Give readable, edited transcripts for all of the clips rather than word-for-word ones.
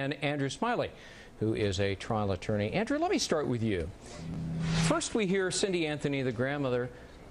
And Andrew Smiley, who is a trial attorney. Andrew, let me start with you. First, we hear Cindy Anthony, the grandmother,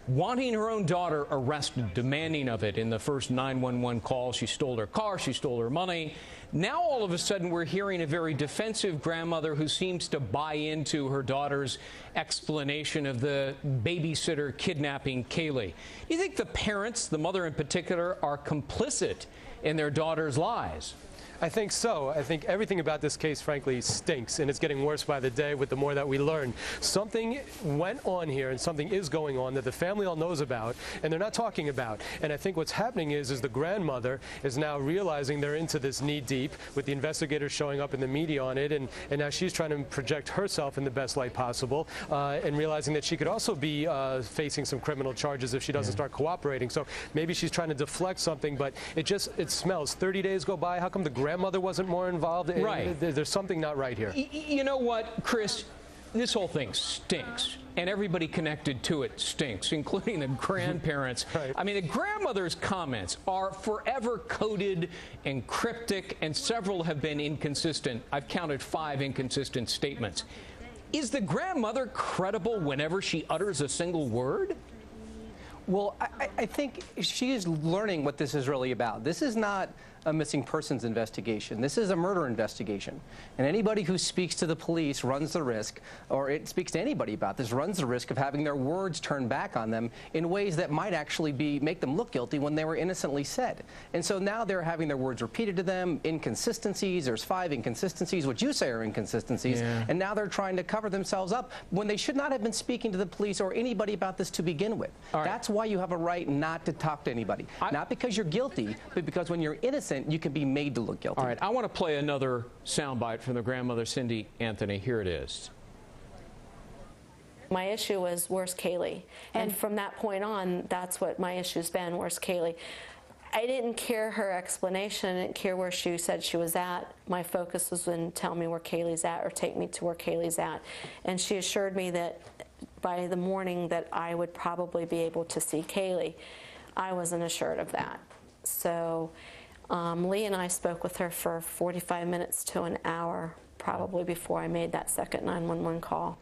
wanting her own daughter arrested, demanding of it in the first 911 call. She stole her car, she stole her money. Now, all of a sudden, we're hearing a very defensive grandmother who seems to buy into her daughter's explanation of the babysitter kidnapping Caylee. Do you think the parents, the mother in particular, are complicit in their daughter's lies? I think so. I think everything about this case, frankly, stinks, and it's getting worse by the day with the more that we learn. Something went on here, and something is going on that the family all knows about, and they're not talking about. And I think what's happening is the grandmother is now realizing they're into this knee-deep, with the investigators showing up in the media on it, and now she's trying to project herself in the best light possible, and realizing that she could also be facing some criminal charges if she doesn't start cooperating. So maybe she's trying to deflect something, but it smells. 30 days go by. How come the grandmother wasn't more involved? Right. There's something not right here. You know what, Chris? This whole thing stinks, and everybody connected to it stinks, including the grandparents. Right. I mean, the grandmother's comments are forever coded and cryptic, and several have been inconsistent. I've counted 5 inconsistent statements. Is the grandmother credible whenever she utters a single word? Well, I think she is learning what this is really about. This is not a missing persons investigation. This is a murder investigation. And anybody who speaks to the police runs the risk, or it speaks to anybody about this, runs the risk of having their words turned back on them in ways that might actually make them look guilty when they were innocently said. And so now they're having their words repeated to them, inconsistencies. There's 5 inconsistencies, what you say are inconsistencies. Yeah. And now they're trying to cover themselves up when they should not have been speaking to the police or anybody about this to begin with. All right. That's why you have a right not to talk to anybody. Not because you're guilty, but because when you're innocent, you can be made to look guilty. All right, I want to play another soundbite from the grandmother, Cindy Anthony. Here it is. My issue was, where's Caylee? And from that point on, that's what my issue's been, where's Caylee? I didn't care her explanation. I didn't care where she said she was at. My focus was in tell me where Caylee's at or take me to where Caylee's at. And she assured me that by the morning that I would probably be able to see Caylee. I wasn't assured of that. So Lee and I spoke with her for 45 minutes to an hour, probably before I made that second 911 call.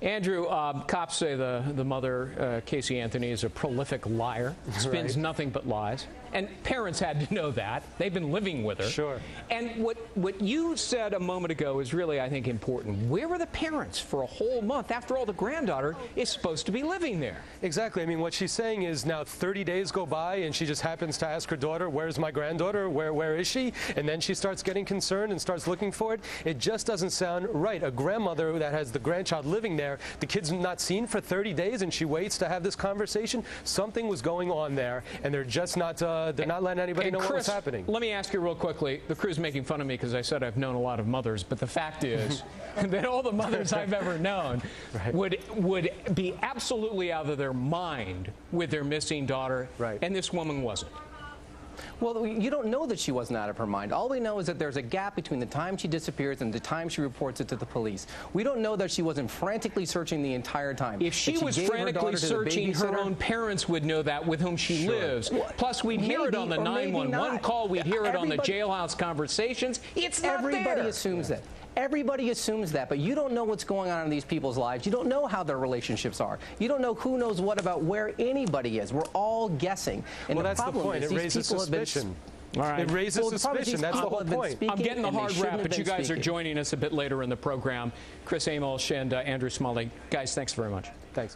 Andrew, cops say the mother, Casey Anthony, is a prolific liar, spins nothing but lies. And parents had to know that. They've been living with her. Sure. And what you said a moment ago is really, I think, important. Where were the parents for a whole month? After all, the granddaughter is supposed to be living there. Exactly. I mean, what she's saying is now 30 days go by, and she just happens to ask her daughter, where's my granddaughter? Where is she? And then she starts getting concerned and starts looking for it. It just doesn't sound right. A grandmother that has the grandchild living there, the kid's not seen for 30 days, and she waits to have this conversation. Something was going on there, and they're just not, they're not letting anybody know what's happening. Let me ask you real quickly. The crew's making fun of me because I said I've known a lot of mothers, but the fact is that all the mothers I've ever known would be absolutely out of their mind with their missing daughter, and this woman wasn't. Well, you don't know that she wasn't out of her mind. All we know is that there's a gap between the time she disappears and the time she reports it to the police. We don't know that she wasn't frantically searching the entire time. If she was frantically searching, her own parents would know that with whom she lives. Plus, we'd hear it on the 911 call. We'd hear it on the jailhouse conversations. It's not there. Everybody assumes that. Everybody assumes that, but you don't know what's going on in these people's lives. You don't know how their relationships are. You don't know who knows what about where anybody is. We're all guessing. And well, that's the point. It raises suspicion. All right. It raises suspicion. That's the whole point. I'm getting the hard rap, but you guys are joining us a bit later in the program. Chris Amolsh and Andrew Smiley. Guys, thanks very much. Thanks.